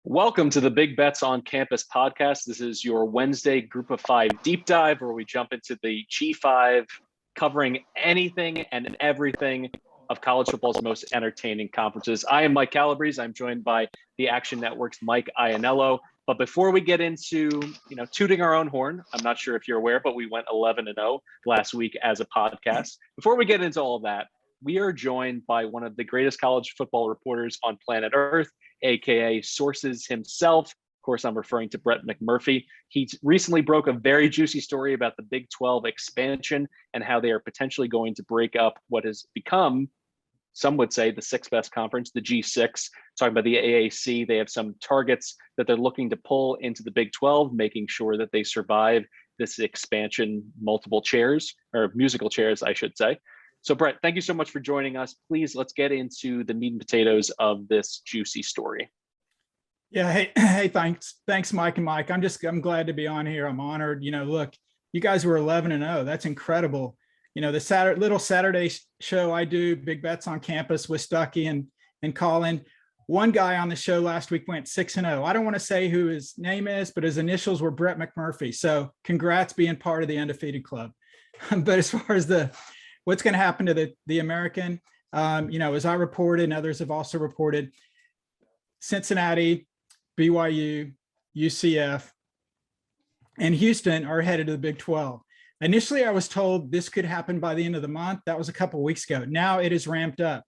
Welcome to the Big Bets on Campus podcast. This is your Wednesday Group of Five deep dive where we jump into the G5, covering anything and everything of college football's most entertaining conferences. I am Mike Calabrese. I'm joined by the Action Network's Mike Ianniello. But before we get into, tooting our own horn, I'm not sure if you're aware, but we went 11-0 last week as a podcast. Before we get into all of that, we are joined by one of the greatest college football reporters on planet Earth, aka Sources himself. Of course, I'm referring to Brett McMurphy. He recently broke a very juicy story about the Big 12 expansion and how they are potentially going to break up what has become, some would say, the sixth best conference, the G6. Talking about the AAC, they have some targets that they're looking to pull into the Big 12, making sure that they survive this expansion, multiple chairs, or musical chairs, I should say. So, Brett, thank you so much for joining us. Please, let's get into the meat and potatoes of this juicy story. Yeah. Hey, thanks, Mike and Mike. I'm glad to be on here. I'm honored. Look, you guys were 11-0. That's incredible. The little Saturday show I do, Big Bets on Campus with Stuckey and Colin. One guy on the show last week went 6-0. I don't want to say who his name is, but his initials were Brett McMurphy. So congrats being part of the undefeated club. But as far as what's going to happen to the American, as I reported and others have also reported, Cincinnati, BYU, UCF, and Houston are headed to the Big 12. Initially, I was told this could happen by the end of the month. That was a couple of weeks ago. Now it is ramped up.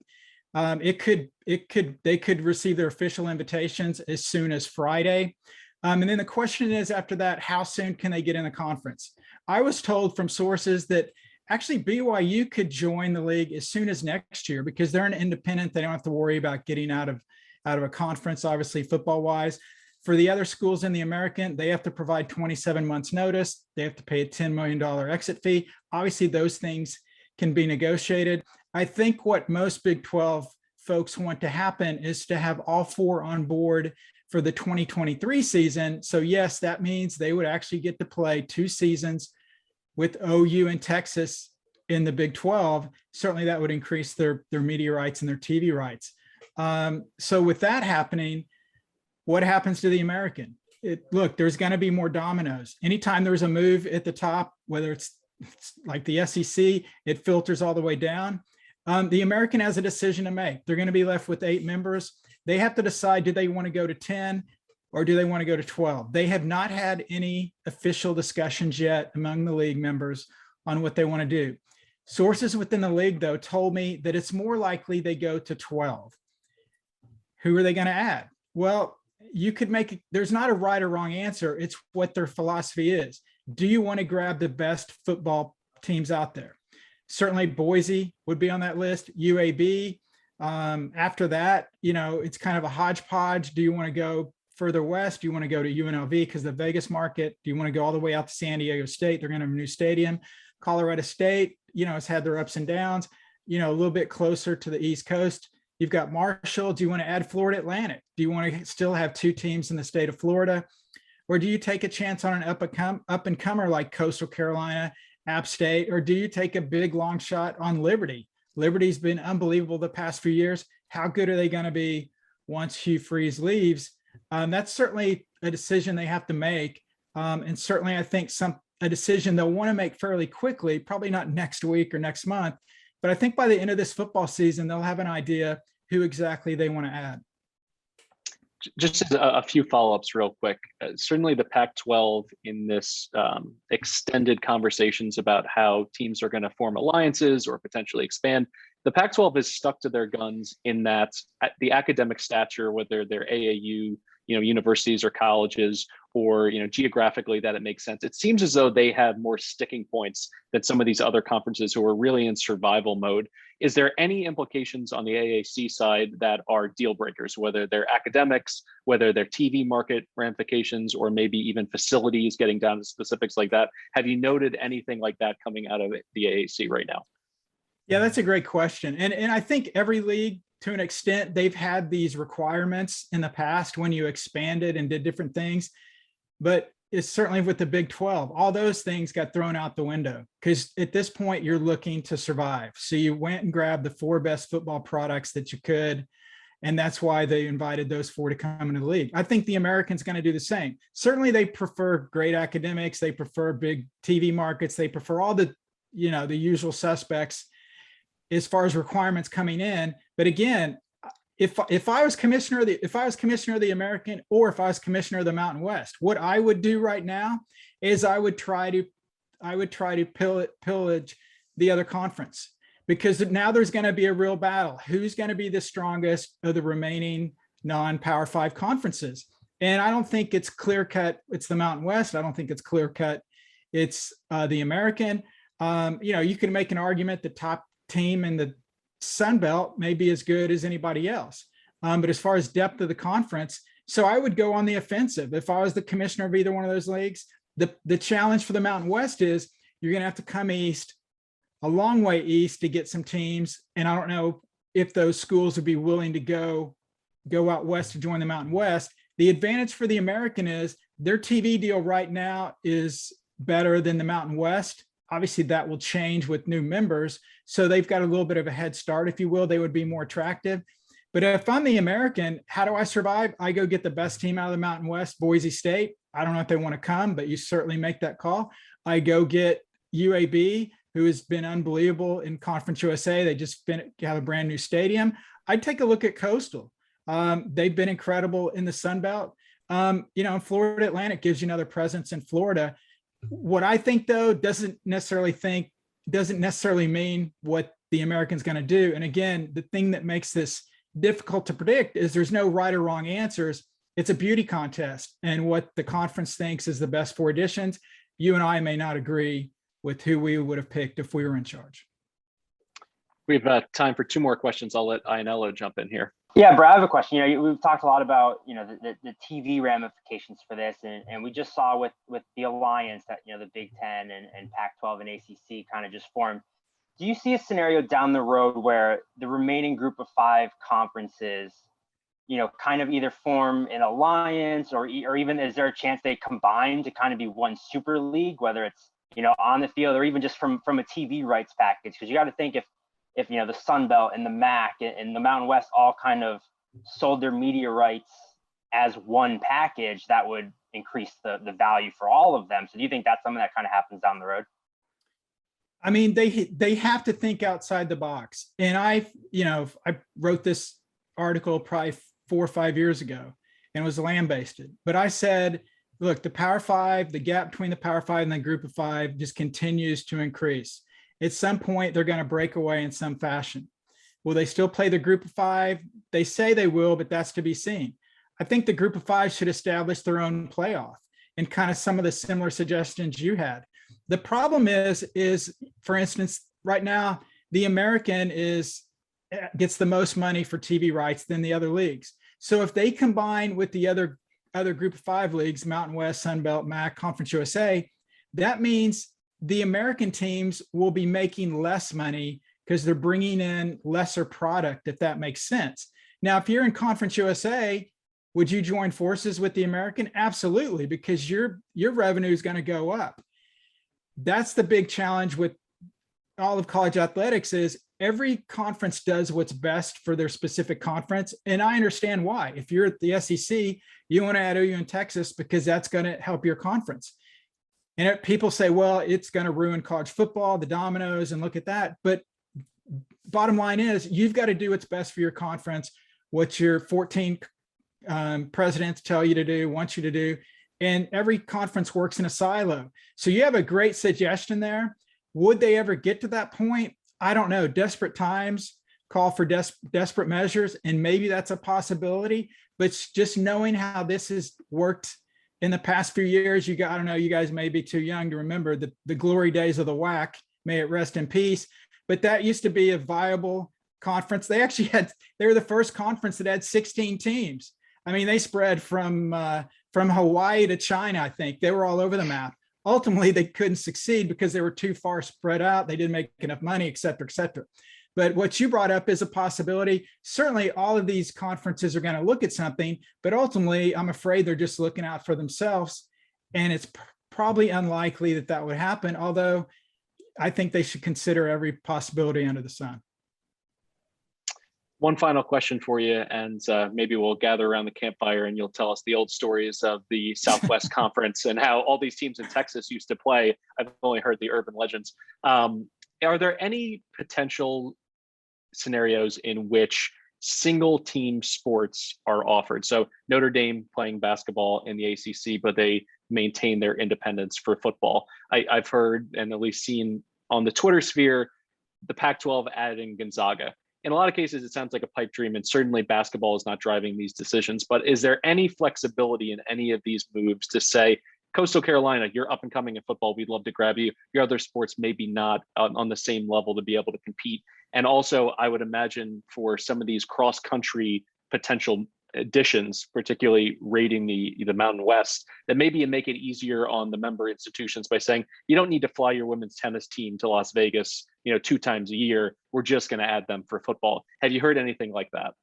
They could receive their official invitations as soon as Friday. And then the question is, after that, how soon can they get in the conference? I was told from sources that actually BYU could join the league as soon as next year because they're an independent. They don't have to worry about getting out of a conference, obviously football wise. For the other schools in the American, they have to provide 27 months notice. They have to pay a $10 million exit fee. Obviously, those things can be negotiated. I think what most Big 12 folks want to happen is to have all four on board for the 2023 season. So yes, that means they would actually get to play 2 seasons with OU and Texas in the Big 12. Certainly that would increase their media rights and their TV rights. So with that happening, what happens to the American? Look, there's going to be more dominoes. Anytime there's a move at the top, whether it's like the SEC, it filters all the way down. The American has a decision to make. They're going to be left with 8 members. They have to decide, do they want to go to 10 or do they want to go to 12? They have not had any official discussions yet among the league members on what they want to do. Sources within the league, though, told me that it's more likely they go to 12. Who are they going to add? Well, you could there's not a right or wrong answer. It's what their philosophy is. Do you want to grab the best football teams out there? Certainly Boise would be on that list, UAB. After that, it's kind of a hodgepodge. Do you want to go further west? Do you want to go to UNLV because the Vegas market? Do you want to go all the way out to San Diego State? They're going to have a new stadium. Colorado State, has had their ups and downs, a little bit closer to the East Coast. You've got Marshall. Do you want to add Florida Atlantic? Do you want to still have 2 teams in the state of Florida? Or do you take a chance on an up-and-comer like Coastal Carolina, App State? Or do you take a big long shot on Liberty? Liberty's been unbelievable the past few years. How good are they going to be once Hugh Freeze leaves? That's certainly a decision they have to make. And certainly I think a decision they'll want to make fairly quickly, probably not next week or next month. But I think by the end of this football season, they'll have an idea who exactly they want to add. Just a few follow-ups real quick. Certainly the Pac-12 in this extended conversations about how teams are going to form alliances or potentially expand. The Pac-12 is stuck to their guns in that the academic stature, whether they're AAU, universities or colleges, or geographically that it makes sense. It seems as though they have more sticking points than some of these other conferences who are really in survival mode. Is there any implications on the AAC side that are deal breakers, whether they're academics, whether they're TV market ramifications, or maybe even facilities, getting down to specifics like that? Have you noted anything like that coming out of the AAC right now? Yeah, that's a great question. And I think every league, to an extent, they've had these requirements in the past when you expanded and did different things. But it's certainly with the Big 12, all those things got thrown out the window because at this point you're looking to survive. So you went and grabbed the 4 best football products that you could And that's why they invited those 4 to come into the league. I think the American's going to do the same. Certainly they prefer great academics. They prefer big TV markets. They prefer all the, the usual suspects as far as requirements coming in. But again, if I was commissioner of the American, or if I was commissioner of the Mountain West, what I would do right now is I would try to pillage the other conference, because now there's going to be a real battle. Who's going to be the strongest of the remaining non-Power 5 conferences? And I don't think it's clear cut. It's the Mountain West. I don't think it's clear cut. It's the American. You can make an argument the top team in the Sun Belt may be as good as anybody else. But as far as depth of the conference, so I would go on the offensive. If I was the commissioner of either one of those leagues, the challenge for the Mountain West is you're going to have to come east, a long way east, to get some teams. And I don't know if those schools would be willing to go out west to join the Mountain West. The advantage for the American is their TV deal right now is better than the Mountain West. Obviously that will change with new members. So they've got a little bit of a head start, if you will. They would be more attractive. But if I'm the American, how do I survive? I go get the best team out of the Mountain West, Boise State. I don't know if they want to come, but you certainly make that call. I go get UAB, who has been unbelievable in Conference USA. They just have a brand new stadium. I'd take a look at Coastal. They've been incredible in the Sun Belt. Florida Atlantic gives you another presence in Florida. What I think, though, doesn't necessarily mean what the American's going to do. And again, the thing that makes this difficult to predict is there's no right or wrong answers. It's a beauty contest, and what the conference thinks is the best 4 editions. You and I may not agree with who we would have picked if we were in charge. We have time for 2 more questions. I'll let Ianniello jump in here. Yeah, Brad, I have a question. We've talked a lot about, the TV ramifications for this, and we just saw with the alliance that, the Big Ten and Pac-12 and ACC kind of just formed. Do you see a scenario down the road where the remaining group of 5 conferences, kind of either form an alliance, or even is there a chance they combine to kind of be one super league, whether it's, on the field or even just from a TV rights package? Because you got to think if the Sun Belt and the MAC and the Mountain West all kind of sold their media rights as one package, that would increase the value for all of them. So do you think that's something that kind of happens down the road? I mean, they have to think outside the box. And I wrote this article probably 4 or 5 years ago, and it was lambasted. But I said, look, the Power 5, the gap between the Power 5 and the Group of 5 just continues to increase. At some point, they're going to break away in some fashion. Will they still play the Group of 5? They say they will, but that's to be seen. I think the Group of 5 should establish their own playoff, and kind of some of the similar suggestions you had. The problem is for instance, right now, the American gets the most money for TV rights than the other leagues. So if they combine with the other Group of 5 leagues, Mountain West, Sun Belt, MAC, Conference USA, that means the American teams will be making less money because they're bringing in lesser product, if that makes sense. Now, if you're in Conference USA, would you join forces with the American? Absolutely, because your revenue is going to go up. That's the big challenge with all of college athletics, is every conference does what's best for their specific conference. And I understand why. If you're at the SEC, you want to add OU in Texas because that's going to help your conference. And people say, well, it's going to ruin college football, the dominoes, and look at that. But bottom line is, you've got to do what's best for your conference, what your 14 presidents tell you to do, want you to do. And every conference works in a silo. So you have a great suggestion there. Would they ever get to that point? I don't know. Desperate times call for desperate measures, and maybe that's a possibility. But just knowing how this has worked in the past few years, I don't know, you guys may be too young to remember the glory days of the WAC, may it rest in peace. But that used to be a viable conference. They were the first conference that had 16 teams. I mean, they spread from Hawaii to China, I think. They were all over the map. Ultimately, they couldn't succeed because they were too far spread out. They didn't make enough money, et cetera, et cetera. But what you brought up is a possibility. Certainly, all of these conferences are going to look at something, but ultimately, I'm afraid they're just looking out for themselves. And it's probably unlikely that would happen, although I think they should consider every possibility under the sun. One final question for you, and maybe we'll gather around the campfire and you'll tell us the old stories of the Southwest Conference and how all these teams in Texas used to play. I've only heard the urban legends. Are there any potential scenarios in which single team sports are offered? So Notre Dame playing basketball in the ACC, but they maintain their independence for football. I've heard and at least seen on the Twitter sphere, the Pac-12 adding Gonzaga. In a lot of cases, it sounds like a pipe dream, and certainly basketball is not driving these decisions. But is there any flexibility in any of these moves to say, Coastal Carolina, you're up and coming in football, we'd love to grab you. Your other sports maybe not on the same level to be able to compete. And also, I would imagine for some of these cross-country potential additions, particularly raiding the Mountain West, that maybe you make it easier on the member institutions by saying you don't need to fly your women's tennis team to Las Vegas, 2 times a year. We're just going to add them for football. Have you heard anything like that?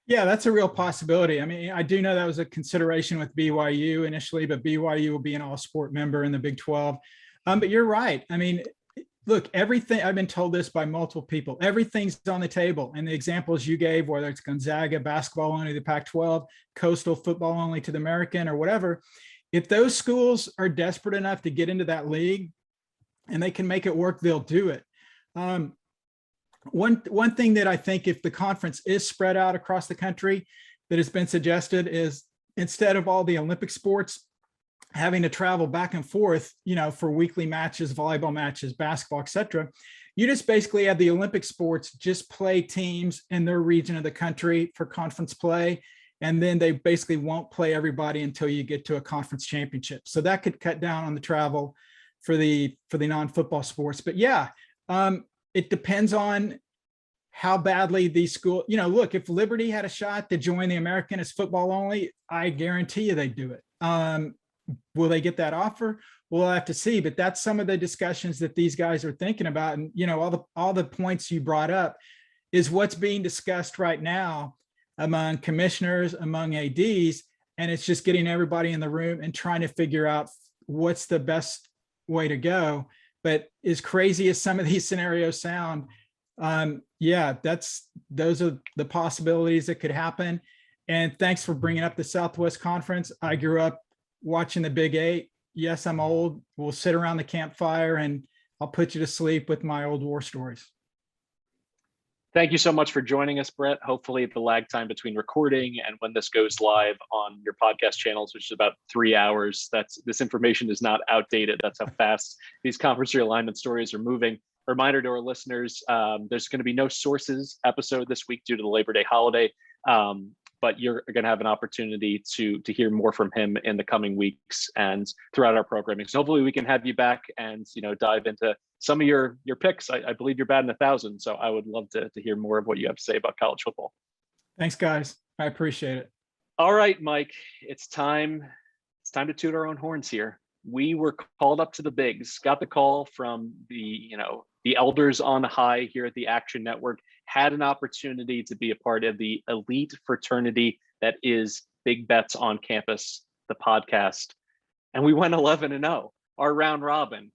Yeah, that's a real possibility. I mean, I do know that was a consideration with BYU initially, but BYU will be an all-sport member in the Big 12. But you're right. I mean, look, everything, I've been told this by multiple people, everything's on the table. And the examples you gave, whether it's Gonzaga basketball only to the Pac-12, Coastal football only to the American or whatever, if those schools are desperate enough to get into that league and they can make it work, they'll do it. One thing that I think, if the conference is spread out across the country, that has been suggested is, instead of all the Olympic sports having to travel back and forth, for weekly matches, volleyball matches, basketball, etc., you just basically have the Olympic sports just play teams in their region of the country for conference play. And then they basically won't play everybody until you get to a conference championship. So that could cut down on the travel for the non-football sports. But yeah, it depends on how badly these schools, look, if Liberty had a shot to join the American as football only, I guarantee you they'd do it. Will they get that offer? We'll have to see, but that's some of the discussions that these guys are thinking about. And, all the points you brought up is what's being discussed right now among commissioners, among ADs, and it's just getting everybody in the room and trying to figure out what's the best way to go. But as crazy as some of these scenarios sound, yeah, those are the possibilities that could happen. And thanks for bringing up the Southwest Conference. I grew up watching the Big 8. Yes, I'm old. We'll sit around the campfire and I'll put you to sleep with my old war stories. Thank you so much for joining us, Brett. Hopefully the lag time between recording and when this goes live on your podcast channels, which is about 3 hours, this information is not outdated. That's how fast these conference realignment stories are moving. Reminder to our listeners, there's going to be no sources episode this week due to the Labor Day holiday, but you're going to have an opportunity to hear more from him in the coming weeks and throughout our programming. So hopefully we can have you back and dive into some of your picks. I believe you're batting 1,000, so I would love to hear more of what you have to say about college football. Thanks, guys. I appreciate it. All right, Mike, it's time to toot our own horns here. We were called up to the bigs, got the call from the elders on high here at the Action Network, had an opportunity to be a part of the elite fraternity that is Big Bets on Campus, the podcast. And we went 11-0, our round robin.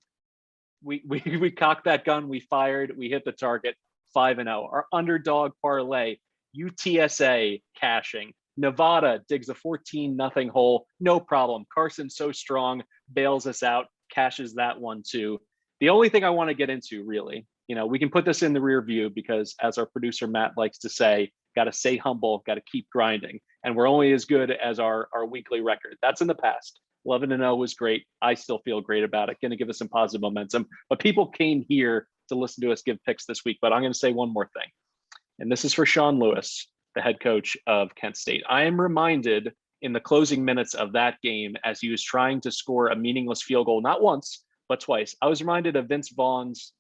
We cocked that gun, we fired, we hit the target, 5-0. Our underdog parlay, UTSA cashing. Nevada digs a 14-0 hole, no problem. Carson's so strong, bails us out, cashes that one too. The only thing I want to get into, really, we can put this in the rear view because, as our producer Matt likes to say, got to stay humble, got to keep grinding. And we're only as good as our weekly record. That's in the past. 11-0 was great. I still feel great about it. Going to give us some positive momentum. But people came here to listen to us give picks this week. But I'm going to say one more thing. And this is for Sean Lewis, the head coach of Kent State. I am reminded in the closing minutes of that game, as he was trying to score a meaningless field goal, not once, but twice. I was reminded of Vince Vaughn's,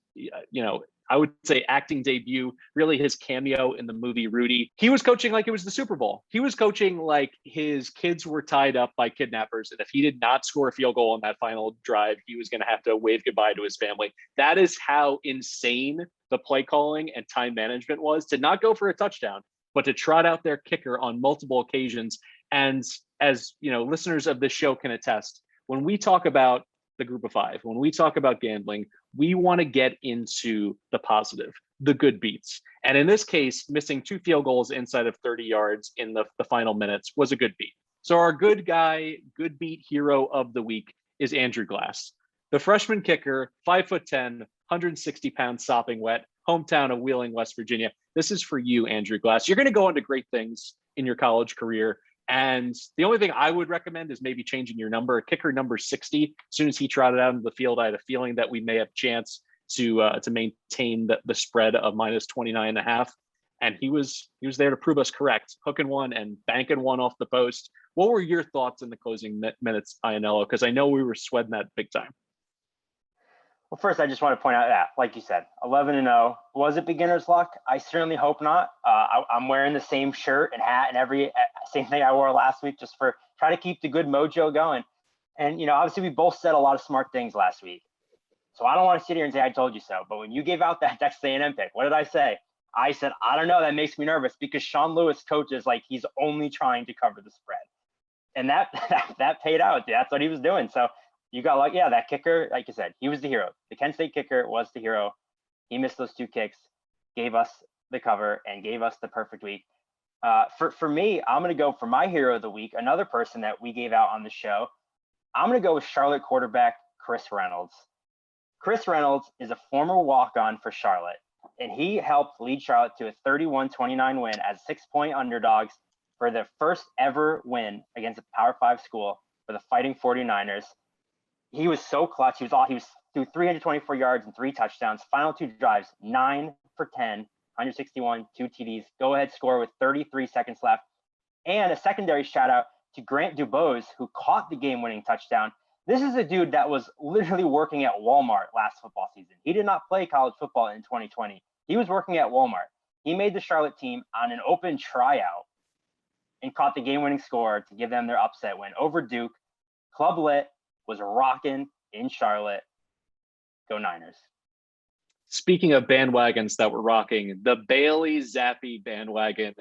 I would say acting debut, really his cameo in the movie Rudy. He was coaching like it was the Super Bowl. He was coaching like his kids were tied up by kidnappers. And if he did not score a field goal on that final drive, he was going to have to wave goodbye to his family. That is how insane the play calling and time management was, to not go for a touchdown, but to trot out their kicker on multiple occasions. And as listeners of this show can attest, when we talk about the group of five, when we talk about gambling, we want to get into the positive, the good beats. And in this case, missing 2 field goals inside of 30 yards in the final minutes was a good beat. So our good guy, good beat hero of the week is Andrew Glass. The freshman kicker, 5'10", 160-pound sopping wet, hometown of Wheeling, West Virginia. This is for you, Andrew Glass. You're going to go on to great things in your college career. And the only thing I would recommend is maybe changing your number. Kicker number 60. As soon as he trotted out into the field, I had a feeling that we may have a chance to maintain the spread of minus 29.5. And he was there to prove us correct, hooking one and banking one off the post. What were your thoughts in the closing minutes, Ianniello? Because I know we were sweating that big time. Well, first, I just want to point out that, like you said, 11-0. Was it beginner's luck? I certainly hope not. I'm wearing the same shirt and hat and every same thing I wore last week, just for try to keep the good mojo going. And, obviously we both said a lot of smart things last week. So I don't want to sit here and say I told you so. But when you gave out that Texas A&M pick, what did I say? I said, I don't know. That makes me nervous because Sean Lewis coaches like he's only trying to cover the spread. And that paid out. That's what he was doing. So you got like, yeah, that kicker, like you said, he was the hero. The Kent State kicker was the hero. He missed those 2 kicks, gave us the cover, and gave us the perfect week. For me, I'm going to go for my hero of the week, another person that we gave out on the show. I'm going to go with Charlotte quarterback Chris Reynolds. Chris Reynolds is a former walk-on for Charlotte, and he helped lead Charlotte to a 31-29 win as 6-point underdogs for their first ever win against a Power 5 school for the Fighting 49ers. He was so clutch. He was through 324 yards and 3 touchdowns. Final 2 drives, 9 for 10, 161, 2 TDs. Go-ahead score with 33 seconds left. And a secondary shout-out to Grant Dubose, who caught the game-winning touchdown. This is a dude that was literally working at Walmart last football season. He did not play college football in 2020. He was working at Walmart. He made the Charlotte team on an open tryout and caught the game-winning score to give them their upset win over Duke. Club Lit was rocking in Charlotte. Go Niners. Speaking of bandwagons that were rocking, the Bailey Zappy bandwagon,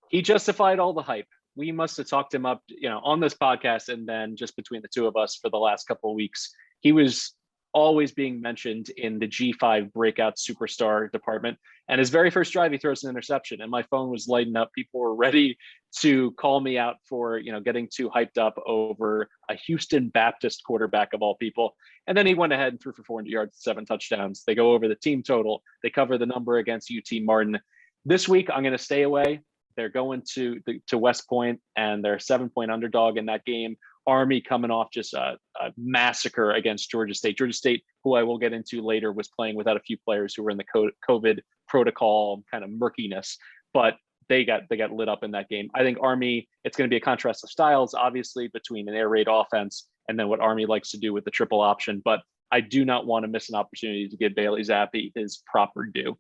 he justified all the hype. We must have talked him up, on this podcast, and then just between the two of us for the last couple of weeks. He was always being mentioned in the G5 breakout superstar department. And his very first drive, he throws an interception, and my phone was lighting up. People were ready to call me out for, getting too hyped up over a Houston Baptist quarterback of all people. And then he went ahead and threw for 400 yards, 7 touchdowns. They go over the team total. They cover the number against UT Martin. This week, I'm going to stay away. They're going to West Point, and they're a 7-point underdog in that game. Army coming off just a massacre against Georgia State. Georgia State, who I will get into later, was playing without a few players who were in the COVID protocol kind of murkiness, but they got lit up in that game. I think Army, it's going to be a contrast of styles, obviously, between an air raid offense and then what Army likes to do with the triple option. But I do not want to miss an opportunity to give Bailey Zappy his proper due.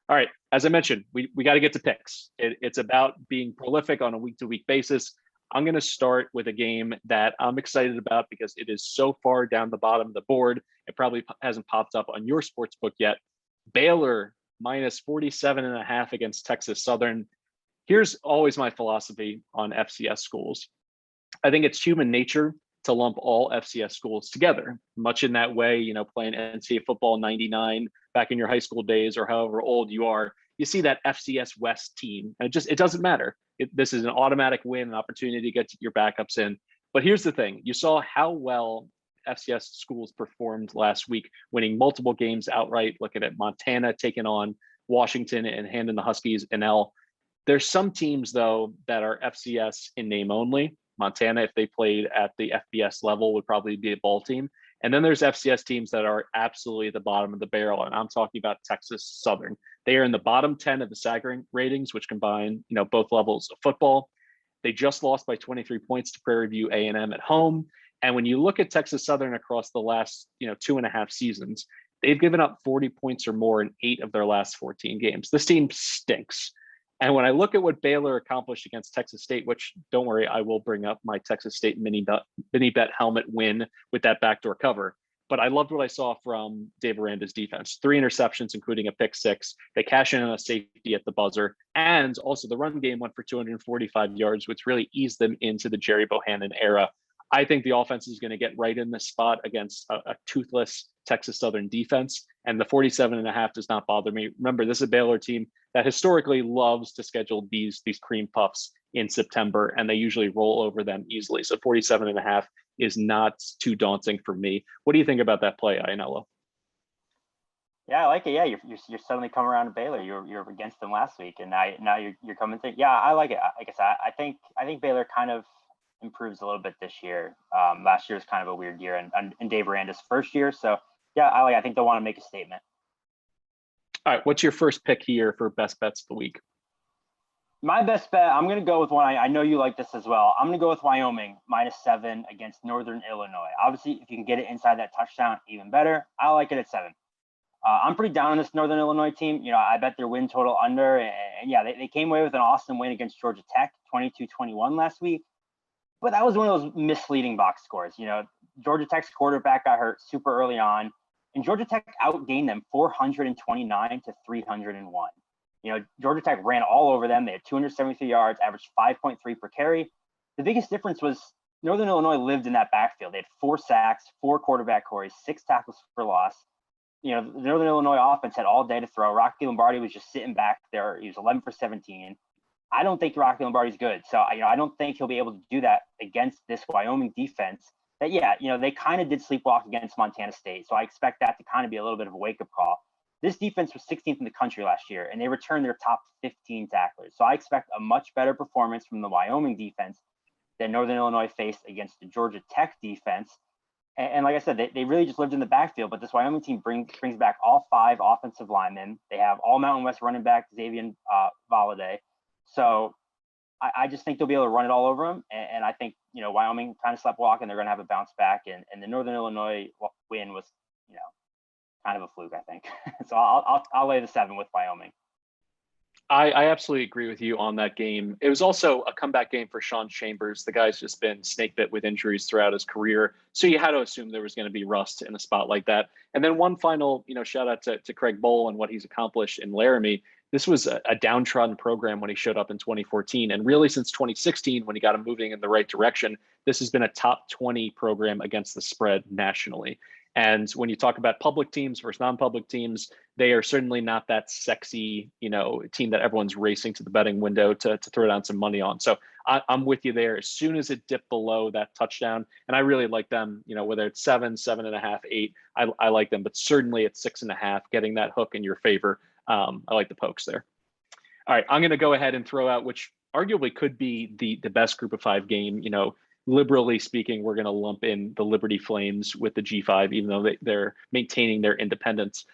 All right, as I mentioned, we got to get to picks. It's about being prolific on a week-to-week basis. I'm going to start with a game that I'm excited about because it is so far down the bottom of the board. It probably hasn't popped up on your sports book yet. Baylor minus 47.5 against Texas Southern. Here's always my philosophy on FCS schools. I think it's human nature to lump all FCS schools together, much in that way, playing NCAA football 99 back in your high school days or however old you are. You see that FCS West team, and it doesn't matter. This is an automatic win, an opportunity to get your backups in. But here's the thing. You saw how well FCS schools performed last week, winning multiple games outright. Looking at Montana taking on Washington and handing the Huskies an L. There's some teams, though, that are FCS in name only. Montana, if they played at the FBS level, would probably be a bowl team. And then there's FCS teams that are absolutely at the bottom of the barrel. And I'm talking about Texas Southern. They are in the bottom 10 of the SAG ratings, which combine, both levels of football. They just lost by 23 points to Prairie View A&M at home. And when you look at Texas Southern across the last, 2.5 seasons, they've given up 40 points or more in 8 of their last 14 games. This team stinks. And when I look at what Baylor accomplished against Texas State, which don't worry, I will bring up my Texas State mini bet helmet win with that backdoor cover. But I loved what I saw from Dave Aranda's defense. 3 interceptions, including a pick 6. They cash in on a safety at the buzzer. And also the run game went for 245 yards, which really eased them into the Jerry Bohannon era. I think the offense is going to get right in this spot against a toothless Texas Southern defense. And the 47.5 does not bother me. Remember, this is a Baylor team that historically loves to schedule these cream puffs in September, and they usually roll over them easily. So 47.5 is not too daunting for me. What do you think about that play, Ianniello? Yeah, I like it. Yeah, you're suddenly coming around to Baylor. You're against them last week, and now you're coming to. Yeah, I like it. Like I said, I think Baylor kind of improves a little bit this year. Last year was kind of a weird year, and Dave Aranda's first year. So yeah, I think they'll want to make a statement. All right, what's your first pick here for best bets of the week? My best bet, I'm going to go with one. I know you like this as well. I'm going to go with Wyoming -7 against Northern Illinois. Obviously, if you can get it inside that touchdown, even better. I like it at 7. I'm pretty down on this Northern Illinois team. I bet their win total under. And yeah, they came away with an awesome win against Georgia Tech, 22-21 last week. But that was one of those misleading box scores. Georgia Tech's quarterback got hurt super early on, and Georgia Tech outgained them 429-301. Georgia Tech ran all over them. They had 273 yards, averaged 5.3 per carry. The biggest difference was Northern Illinois lived in that backfield. They had 4 sacks, 4 quarterback hurries, 6 tackles for loss. The Northern Illinois offense had all day to throw. Rocky Lombardi was just sitting back there. He was 11 for 17. I don't think Rocky Lombardi's good. So, I don't think he'll be able to do that against this Wyoming defense that, they kind of did sleepwalk against Montana State. So I expect that to kind of be a little bit of a wake-up call. This defense was 16th in the country last year, and they returned their top 15 tacklers. So I expect a much better performance from the Wyoming defense than Northern Illinois faced against the Georgia Tech defense. And like I said, they really just lived in the backfield, but this Wyoming team brings back all 5 offensive linemen. They have all Mountain West running back Xavier Valladay. So I just think they'll be able to run it all over them. And I think, Wyoming kind of slept walk, and they're going to have a bounce back. And the Northern Illinois win was, kind of a fluke, I think. So I'll lay the 7 with Wyoming. I absolutely agree with you on that game. It was also a comeback game for Sean Chambers. The guy's just been snake bit with injuries throughout his career. So you had to assume there was going to be rust in a spot like that. And then one final, shout out to Craig Bowl and what he's accomplished in Laramie. This was a downtrodden program when he showed up in 2014. And really since 2016, when he got him moving in the right direction, this has been a top 20 program against the spread nationally. And when you talk about public teams versus non-public teams, they are certainly not that sexy, team that everyone's racing to the betting window to throw down some money on. So I'm with you there. As soon as it dipped below that touchdown, and I really like them, whether it's 7, 7.5, 8, I like them, but certainly at 6.5, getting that hook in your favor. I like the pokes there. All right, I'm going to go ahead and throw out, which arguably could be the best group of 5 game, liberally speaking, we're going to lump in the Liberty Flames with the G5, even though they're maintaining their independence.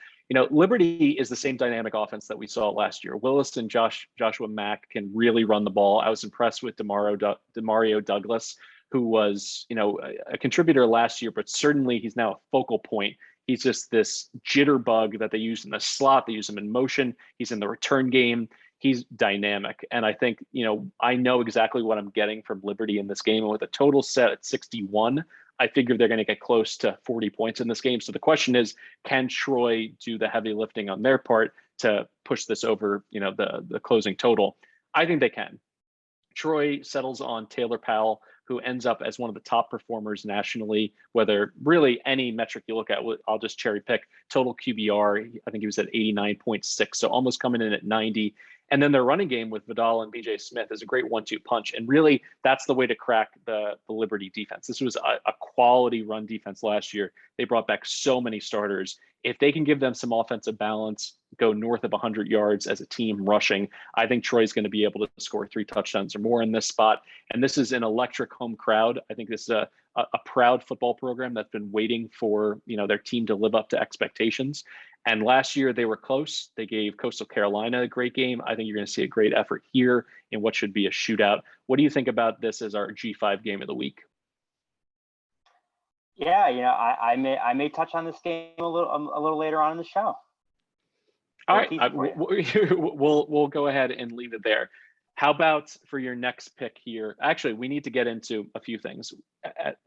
Liberty is the same dynamic offense that we saw last year. Willis and Joshua Mack can really run the ball. I was impressed with Demario Douglas, who was, a contributor last year, but certainly he's now a focal point. He's just this jitterbug that they use in the slot. They use him in motion. He's in the return game. He's dynamic. And I think, I know exactly what I'm getting from Liberty in this game. And with a total set at 61, I figure they're going to get close to 40 points in this game. So the question is, can Troy do the heavy lifting on their part to push this over, the closing total? I think they can. Troy settles on Taylor Powell, who ends up as one of the top performers nationally, whether really any metric you look at. I'll just cherry pick total QBR. I think he was at 89.6, so almost coming in at 90. And then their running game with Vidal and BJ Smith is a great 1-2 punch. And really, that's the way to crack the Liberty defense. This was a quality run defense last year. They brought back so many starters. If they can give them some offensive balance, go north of 100 yards as a team rushing, I think Troy's going to be able to score 3 touchdowns or more in this spot. And this is an electric home crowd. I think this is a proud football program that's been waiting for, their team to live up to expectations. And last year they were close. They gave Coastal Carolina a great game. I think you're going to see a great effort here in what should be a shootout. What do you think about this as our G5 game of the week? Yeah, I may touch on this game a little later on in the show. All right, we'll go ahead and leave it there. How about for your next pick here? Actually, we need to get into a few things.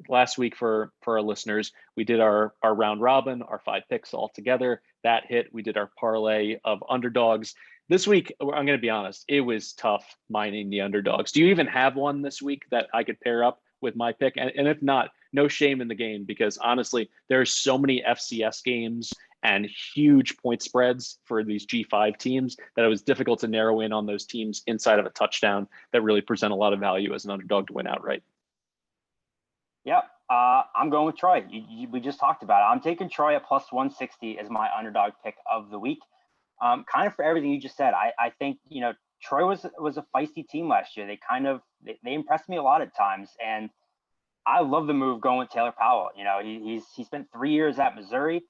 Last week for our listeners, we did our round robin, our 5 picks all together. That hit. We did our parlay of underdogs. This week, I'm going to be honest, it was tough mining the underdogs. Do you even have one this week that I could pair up with my pick. And if not, no shame in the game, because honestly, there are so many FCS games and huge point spreads for these G5 teams that it was difficult to narrow in on those teams inside of a touchdown that really present a lot of value as an underdog to win outright. Yep. I'm going with Troy. We just talked about it. I'm taking Troy at plus 160 as my underdog pick of the week. Kind of for everything you just said. I think, Troy was a feisty team last year. They impressed me a lot at times. And I love the move going with Taylor Powell. He spent 3 years at Missouri.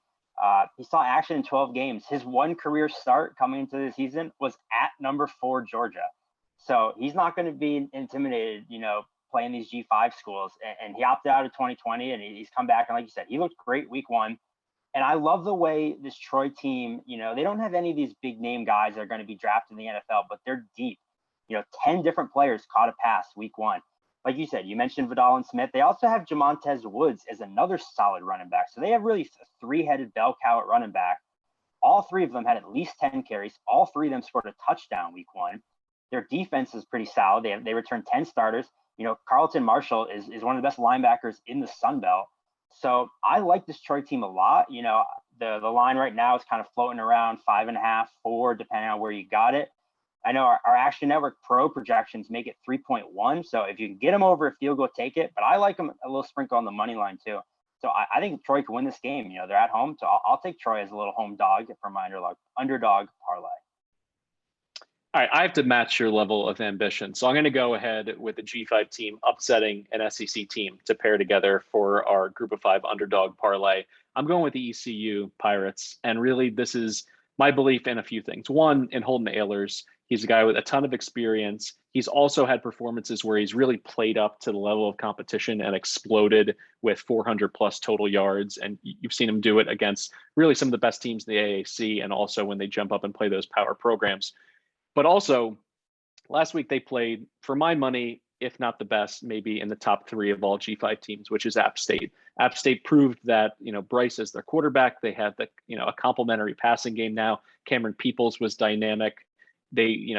He saw action in 12 games. His one career start coming into the season was at number 4 Georgia. So he's not going to be intimidated, playing these G5 schools. And he opted out of 2020, and he's come back. And like you said, he looked great week 1. And I love the way this Troy team, they don't have any of these big name guys that are going to be drafted in the NFL, but they're deep. 10 different players caught a pass week 1. Like you said, you mentioned Vidal and Smith. They also have Jamontez Woods as another solid running back. So they have really a 3-headed bell cow at running back. All 3 of them had at least 10 carries. All 3 of them scored a touchdown week 1. Their defense is pretty solid. They returned 10 starters. Carlton Marshall is one of the best linebackers in the Sun Belt. So I like this Troy team a lot. The line right now is kind of floating around 5.5, 4, depending on where you got it. I know our Action Network Pro projections make it 3.1. So if you can get them over a field goal, take it. But I like them a little sprinkle on the money line too. So I think Troy can win this game. They're at home. So I'll take Troy as a little home dog for my underdog parlay. All right, I have to match your level of ambition. So I'm going to go ahead with the G5 team upsetting an SEC team to pair together for our group of 5 underdog parlay. I'm going with the ECU Pirates. And really, this is my belief in a few things. One, in Holden Ahlers. He's a guy with a ton of experience. He's also had performances where he's really played up to the level of competition and exploded with 400 plus total yards. And you've seen him do it against really some of the best teams in the AAC, and also when they jump up and play those power programs. But also, last week they played, for my money, if not the best, maybe in the top 3 of all G5 teams, which is App State. App State proved that, Bryce is their quarterback. They have a complementary passing game now. Cameron Peoples was dynamic. They,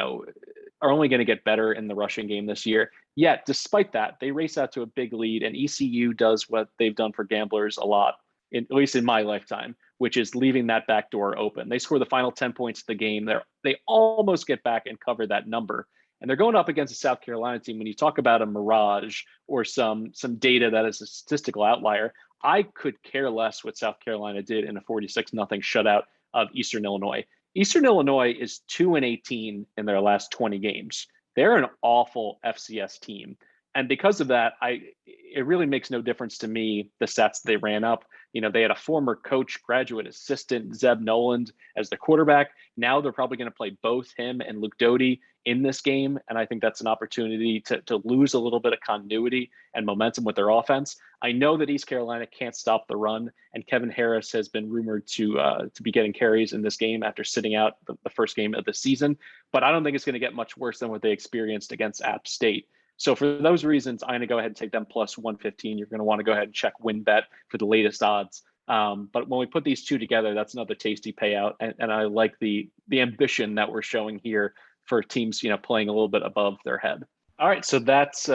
are only going to get better in the rushing game this year. Yet, despite that, they race out to a big lead, and ECU does what they've done for gamblers a lot, at least in my lifetime, which is leaving that back door open. They score the final 10 points of the game. They almost get back and cover that number. And they're going up against a South Carolina team. When you talk about a mirage or some data that is a statistical outlier, I could care less what South Carolina did in a 46-0 shutout of Eastern Illinois. Eastern Illinois is 2-18 in their last 20 games. They're an awful FCS team. And because of that, it really makes no difference to me, the stats they ran up. They had a former coach, graduate assistant, Zeb Noland, as the quarterback. Now they're probably going to play both him and Luke Doty in this game. And I think that's an opportunity to lose a little bit of continuity and momentum with their offense. I know that East Carolina can't stop the run, and Kevin Harris has been rumored to be getting carries in this game after sitting out the first game of the season. But I don't think it's going to get much worse than what they experienced against App State. So for those reasons, I'm going to go ahead and take them plus 115. You're going to want to go ahead and check WinBet for the latest odds. But when we put these two together, that's another tasty payout. And I like the ambition that we're showing here for teams, playing a little bit above their head. All right, so that's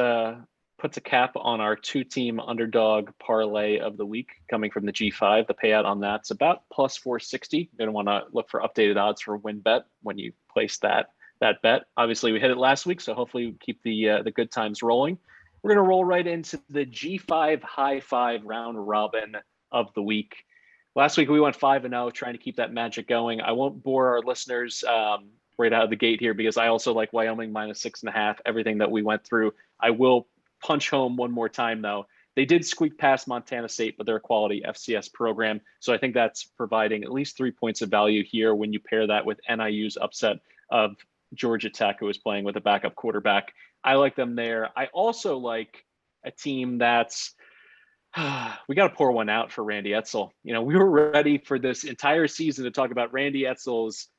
puts a cap on our 2-team underdog parlay of the week coming from the G5. The payout on that's about plus 460. You're going to want to look for updated odds for WinBet when you place that bet. Obviously, we hit it last week, so hopefully we keep the good times rolling. We're going to roll right into the G5 High Five round robin of the week. Last week we went 5-0, trying to keep that magic going. I won't bore our listeners right out of the gate here, because I also like Wyoming minus 6.5. Everything that we went through. I will punch home one more time though. They did squeak past Montana State, but they're a quality FCS program. So I think that's providing at least 3 points of value here when you pair that with NIU's upset of Georgia Tech, who is playing with a backup quarterback. I like them there. I also like a team that's we got to pour one out for Randy Edsall. We were ready for this entire season to talk about Randy Edsall's,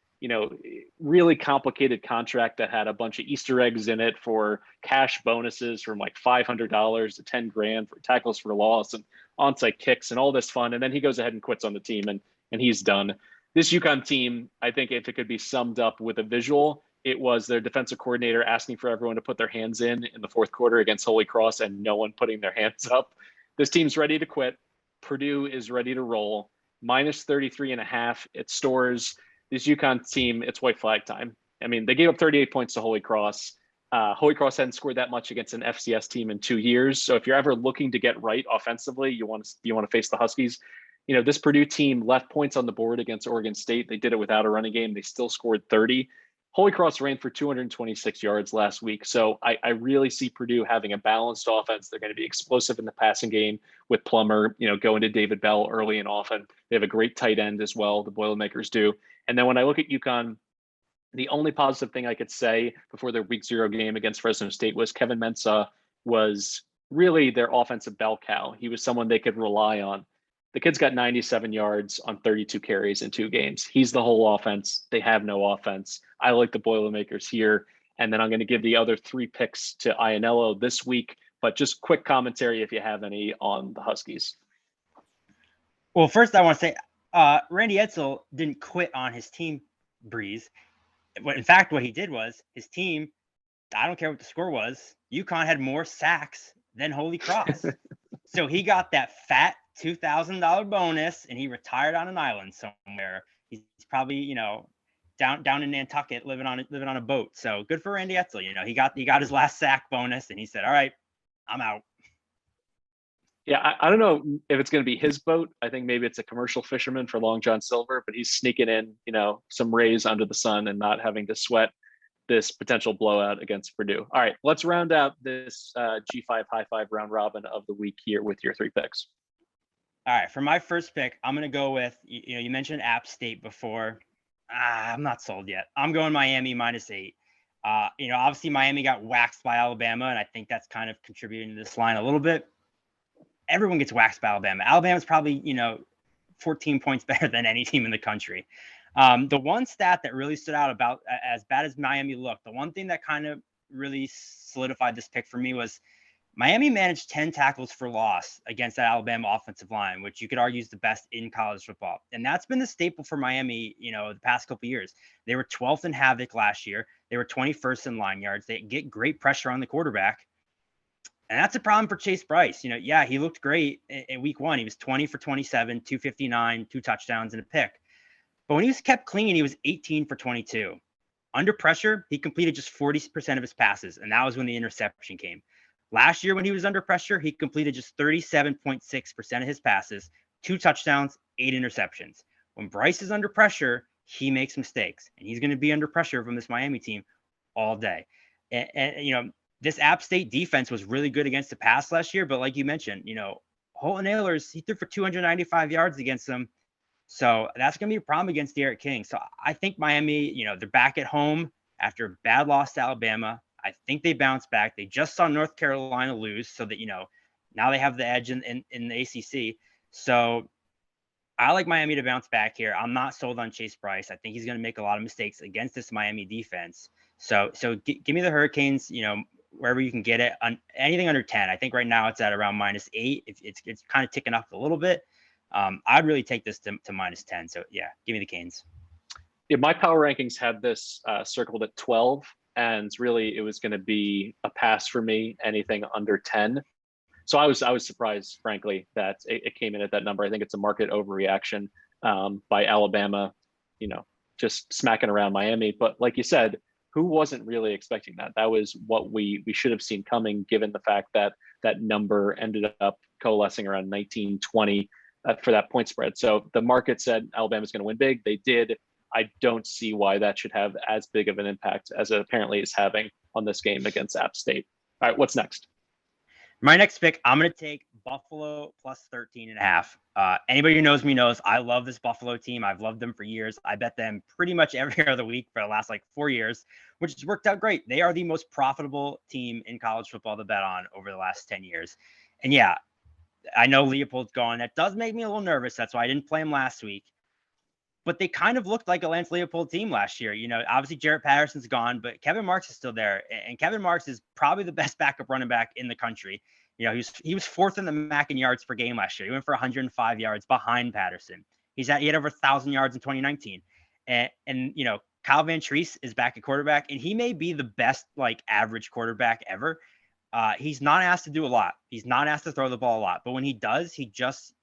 really complicated contract that had a bunch of Easter eggs in it for cash bonuses from like $500 to $10,000 for tackles for loss and onside kicks and all this fun. And then he goes ahead and quits on the team, and he's done. This UConn team, I think if it could be summed up with a visual, it was their defensive coordinator asking for everyone to put their hands in the fourth quarter against Holy Cross and no one putting their hands up. This team's ready to quit. Purdue is ready to roll. Minus 33.5. It stores this UConn team. It's white flag time. I mean, they gave up 38 points to Holy Cross. Holy Cross hadn't scored that much against an FCS team in 2 years. So if you're ever looking to get right offensively, you want to face the Huskies. You know, this Purdue team left points on the board against Oregon State. They did it without a running game. They still scored 30. Holy Cross ran for 226 yards last week. So I really see Purdue having a balanced offense. They're going to be explosive in the passing game with Plummer, going to David Bell early and often. They have a great tight end as well. The Boilermakers do. And then when I look at UConn, the only positive thing I could say before their week 0 game against Fresno State was Kevin Mensah was really their offensive bell cow. He was someone they could rely on. The kid's got 97 yards on 32 carries in 2 games. He's the whole offense. They have no offense. I like the Boilermakers here. And then I'm going to give the other 3 picks to Ianniello this week. But just quick commentary if you have any on the Huskies. Well, first I want to say Randy Edsall didn't quit on his team, Breeze. In fact, what he did was his team, I don't care what the score was, UConn had more sacks than Holy Cross. So he got that fat $2,000 bonus and he retired on an island somewhere. He's probably, down in Nantucket living on a boat. So good for Randy Edsall. He got his last sack bonus and he said, all right, I'm out. Yeah, I don't know if it's going to be his boat. I think maybe it's a commercial fisherman for Long John Silver, but he's sneaking in, some rays under the sun and not having to sweat this potential blowout against Purdue. All right, let's round out this G5 High Five round robin of the week here with your 3 picks. All right, for my first pick, I'm going to go with, you mentioned App State before. I'm not sold yet. I'm going Miami -8. Obviously Miami got waxed by Alabama, and I think that's kind of contributing to this line a little bit. Everyone gets waxed by Alabama. Alabama's probably, 14 points better than any team in the country. The one stat that really stood out about as bad as Miami looked, the one thing that kind of really solidified this pick for me was Miami managed 10 tackles for loss against that Alabama offensive line, which you could argue is the best in college football. And that's been the staple for Miami, the past couple of years. They were 12th in havoc last year. They were 21st in line yards. They get great pressure on the quarterback. And that's a problem for Chase Bryce. He looked great in week 1. He was 20 for 27, 259, 2 touchdowns and a pick. But when he was kept clean, he was 18 for 22. Under pressure, he completed just 40% of his passes, and that was when the interception came. Last year, when he was under pressure, he completed just 37.6% of his passes, 2 touchdowns, 8 interceptions. When Bryce is under pressure, he makes mistakes, and he's going to be under pressure from this Miami team all day. And this App State defense was really good against the pass last year, but like you mentioned, Holton Ahlers, he threw for 295 yards against them. So that's going to be a problem against Derek King. So I think Miami, they're back at home after a bad loss to Alabama. I think they bounce back. They just saw North Carolina lose, so that, now they have the edge in the ACC. So I like Miami to bounce back here. I'm not sold on Chase Bryce. I think he's going to make a lot of mistakes against this Miami defense. So give me the Hurricanes, wherever you can get it, on anything under 10. I think right now it's at around -8. It's kind of ticking up a little bit. I'd really take this to -10. So yeah, give me the Canes. Yeah, my power rankings had this circled at 12, and really it was going to be a pass for me, anything under 10. So I was surprised, frankly, that it came in at that number. I think it's a market overreaction by Alabama, just smacking around Miami. But like you said, who wasn't really expecting that? That was what we should have seen coming, given the fact that that number ended up coalescing around 19-20 for that point spread. So the market said Alabama's going to win big. They did. I don't see why that should have as big of an impact as it apparently is having on this game against App State. All right, what's next? My next pick, I'm going to take Buffalo plus 13.5. Anybody who knows me knows I love this Buffalo team. I've loved them for years. I bet them pretty much every other week for the last 4 years, which has worked out great. They are the most profitable team in college football to bet on over the last 10 years. And yeah, I know Leopold's gone. That does make me a little nervous. That's why I didn't play him last week. But they kind of looked like a Lance Leopold team last year. Obviously Jarrett Patterson's gone, but Kevin Marks is still there. And Kevin Marks is probably the best backup running back in the country. He was 4th in the MAC in yards per game last year. He went for 105 yards behind Patterson. He had over 1,000 yards in 2019. And Kyle Van Treese is back at quarterback, and he may be the best like average quarterback ever. He's not asked to do a lot. He's not asked to throw the ball a lot. But when he does, he just,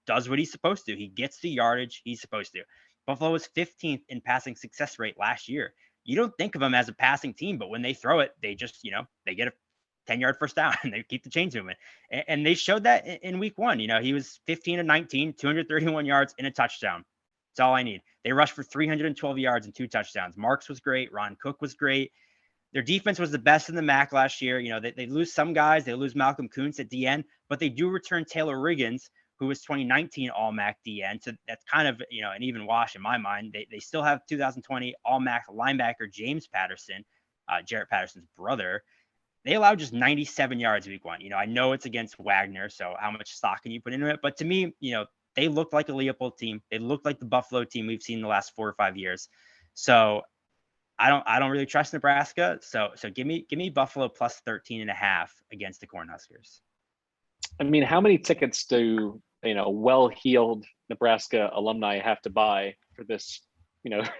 does what he's supposed to. He gets the yardage he's supposed to. Buffalo was 15th in passing success rate last year. You don't think of them as a passing team, but when they throw it, they just, they get a 10-yard first down and they keep the chains moving. And they showed that in week 1. He was 15 of 19, 231 yards and a touchdown. That's all I need. They rushed for 312 yards and 2 touchdowns. Marks was great. Ron Cook was great. Their defense was the best in the MAC last year. They lose some guys. They lose Malcolm Kuntz at DN, but they do return Taylor Riggins, who was 2019 All-MAC DN. So that's kind of, an even wash in my mind. They still have 2020 All-MAC linebacker James Patterson, Jarrett Patterson's brother. They allowed just 97 yards week 1. I know it's against Wagner, so how much stock can you put into it? But to me, they looked like a Leopold team. They looked like the Buffalo team we've seen the last 4 or 5 years. So I don't really trust Nebraska. So give me Buffalo plus 13.5 against the Cornhuskers. I mean, how many tickets do, well-heeled Nebraska alumni have to buy for this,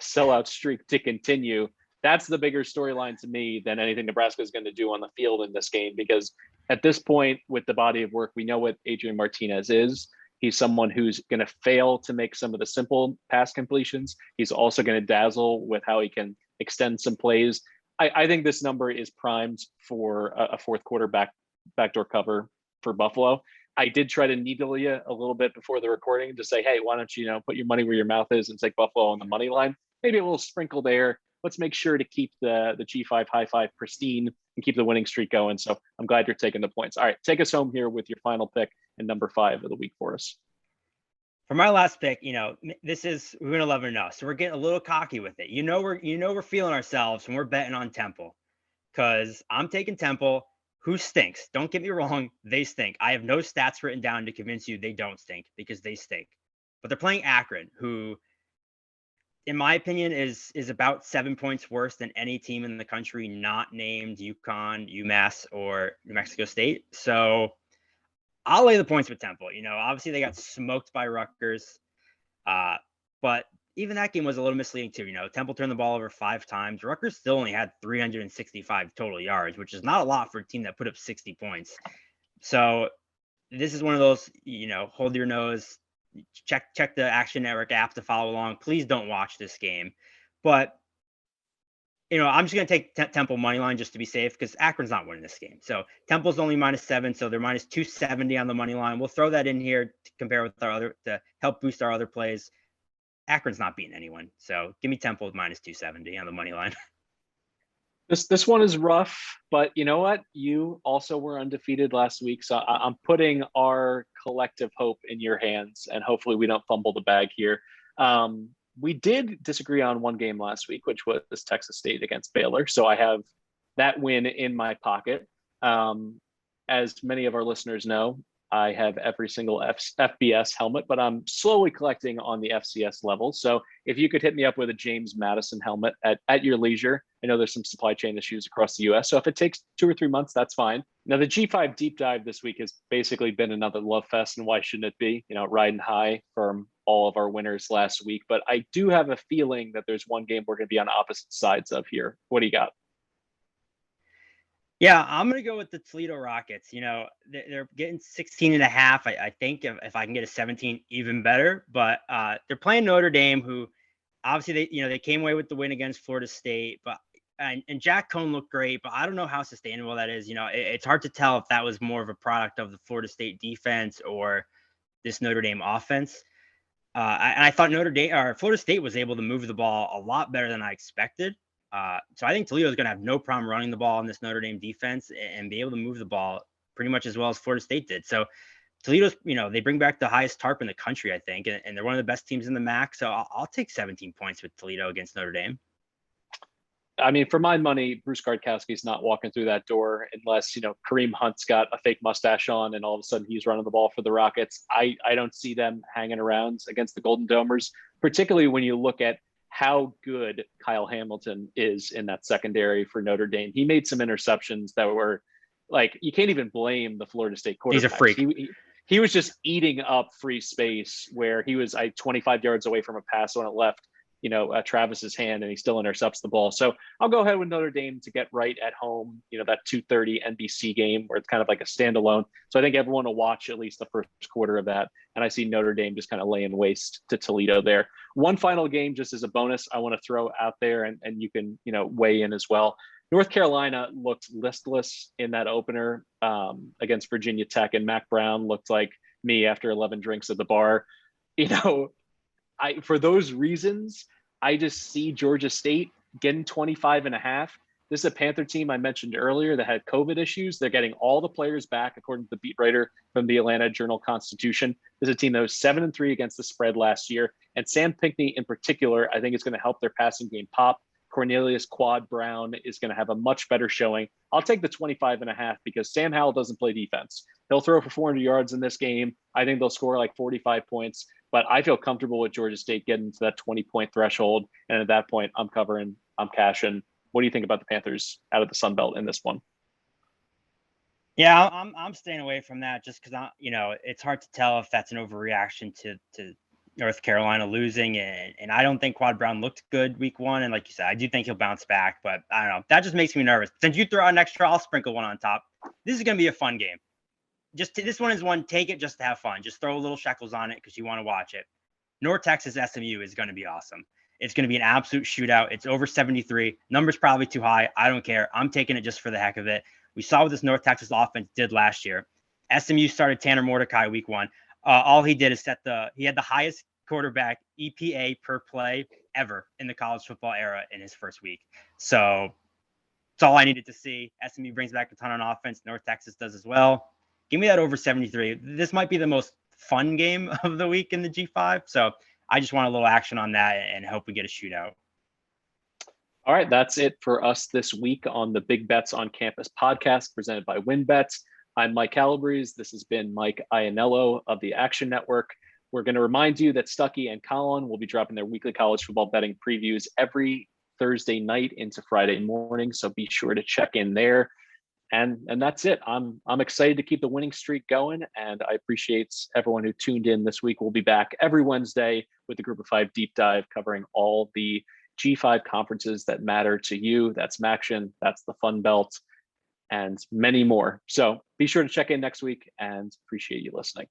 sellout streak to continue? That's the bigger storyline to me than anything Nebraska is going to do on the field in this game, because at this point with the body of work, we know what Adrian Martinez is. He's someone who's going to fail to make some of the simple pass completions. He's also going to dazzle with how he can extend some plays. I think this number is primed for a fourth quarter backdoor cover for Buffalo. I did try to needle you a little bit before the recording to say, hey, why don't you, put your money where your mouth is and take Buffalo on the money line? Maybe a little sprinkle there. Let's make sure to keep the G5 high five pristine and keep the winning streak going. So I'm glad you're taking the points. All right, take us home here with your final pick and number 5 of the week for us. For my last pick, we're gonna love it or no. So we're getting a little cocky with it. We're feeling ourselves when we're betting on Temple, because I'm taking Temple, who stinks. Don't get me wrong, they stink. I have no stats written down to convince you they don't stink, because they stink. But they're playing Akron, who, in my opinion, is about 7 points worse than any team in the country not named UConn, UMass, or New Mexico State. So I'll lay the points with Temple. Obviously they got smoked by Rutgers, but even that game was a little misleading too. Temple turned the ball over 5 times. Rutgers still only had 365 total yards, which is not a lot for a team that put up 60 points. So this is one of those, hold your nose, check the Action Network app to follow along. Please don't watch this game. But I'm just going to take Temple money line just to be safe, because Akron's not winning this game. So Temple's only -7, so they're -270 on the money line. We'll throw that in here to compare with to help boost our other plays. Akron's not beating anyone, so give me Temple with -270 on the money line. This one is rough, but you know what? You also were undefeated last week, so I'm putting our collective hope in your hands, and hopefully we don't fumble the bag here. We did disagree on one game last week, which was Texas State against Baylor. So I have that win in my pocket. As many of our listeners know, I have every single FBS helmet, but I'm slowly collecting on the FCS level. So if you could hit me up with a James Madison helmet at your leisure. I know there's some supply chain issues across the US. So if it takes 2 or 3 months, that's fine. Now, the G5 deep dive this week has basically been another love fest, and why shouldn't it be? Riding high from all of our winners last week. But I do have a feeling that there's one game we're going to be on opposite sides of here. What do you got? Yeah, I'm going to go with the Toledo Rockets. They're getting 16.5. I think if I can get a 17, even better. But they're playing Notre Dame, who obviously they came away with the win against Florida State. But and Jack Cohn looked great, but I don't know how sustainable that is. It's hard to tell if that was more of a product of the Florida State defense or this Notre Dame offense. And I thought Florida State was able to move the ball a lot better than I expected. So I think Toledo is going to have no problem running the ball in this Notre Dame defense and be able to move the ball pretty much as well as Florida State did. So Toledo's, they bring back the highest TARP in the country, I think, and they're one of the best teams in the MAC. So I'll take 17 points with Toledo against Notre Dame. I mean, for my money, Bruce Gardkowski's not walking through that door unless, Kareem Hunt's got a fake mustache on and all of a sudden he's running the ball for the Rockets. I don't see them hanging around against the Golden Domers, particularly when you look at how good Kyle Hamilton is in that secondary for Notre Dame. He made some interceptions that were like, you can't even blame the Florida State quarterback. He's a freak. He was just eating up free space where he was 25 yards away from a pass when it left Travis's hand, and he still intercepts the ball. So I'll go ahead with Notre Dame to get right at home, that 2:30 NBC game where it's kind of like a standalone. So I think everyone will watch at least the first quarter of that. And I see Notre Dame just kind of laying waste to Toledo there. One final game, just as a bonus, I want to throw out there, and you can, weigh in as well. North Carolina looked listless in that opener against Virginia Tech, and Mac Brown looked like me after 11 drinks at the bar. For those reasons, I just see Georgia State getting 25.5. This is a Panther team I mentioned earlier that had COVID issues. They're getting all the players back, according to the beat writer from the Atlanta Journal-Constitution. This is a team that was 7-3 against the spread last year. And Sam Pinckney in particular, I think is going to help their passing game pop. Cornelius Quad Brown is going to have a much better showing. I'll take the 25.5 because Sam Howell doesn't play defense. He'll throw for 400 yards in this game. I think they'll score like 45 points, but I feel comfortable with Georgia State getting to that 20-point threshold. And at that point, I'm covering, I'm cashing. What do you think about the Panthers out of the Sun Belt in this one? Yeah, I'm staying away from that just because it's hard to tell if that's an overreaction to North Carolina losing, and I don't think Quad Brown looked good week one. And like you said, I do think he'll bounce back, but I don't know. That just makes me nervous. Since you throw out an extra, I'll sprinkle one on top. This is going to be a fun game. This one is one, take it just to have fun. Just throw a little shekels on it because you want to watch it. North Texas SMU is going to be awesome. It's going to be an absolute shootout. It's over 73. Number's probably too high. I don't care. I'm taking it just for the heck of it. We saw what this North Texas offense did last year. SMU started Tanner Mordecai week one. All he did is he had the highest quarterback EPA per play ever in the college football era in his first week. So that's all I needed to see. SMU brings back a ton on offense. North Texas does as well. Give me that over 73. This might be the most fun game of the week in the G5. So I just want a little action on that and hope we get a shootout. All right, that's it for us this week on the Big Bets on Campus podcast presented by WinBets. I'm Mike Calabrese. This has been Mike Ianniello of the Action Network. We're going to remind you that Stuckey and Colin will be dropping their weekly college football betting previews every Thursday night into Friday morning, so be sure to check in there. And that's it. I'm excited to keep the winning streak going, and I appreciate everyone who tuned in this week. We'll be back every Wednesday with the Group of Five Deep Dive covering all the G5 conferences that matter to you. That's MACtion, that's the Fun Belt, and many more. So be sure to check in next week, and appreciate you listening.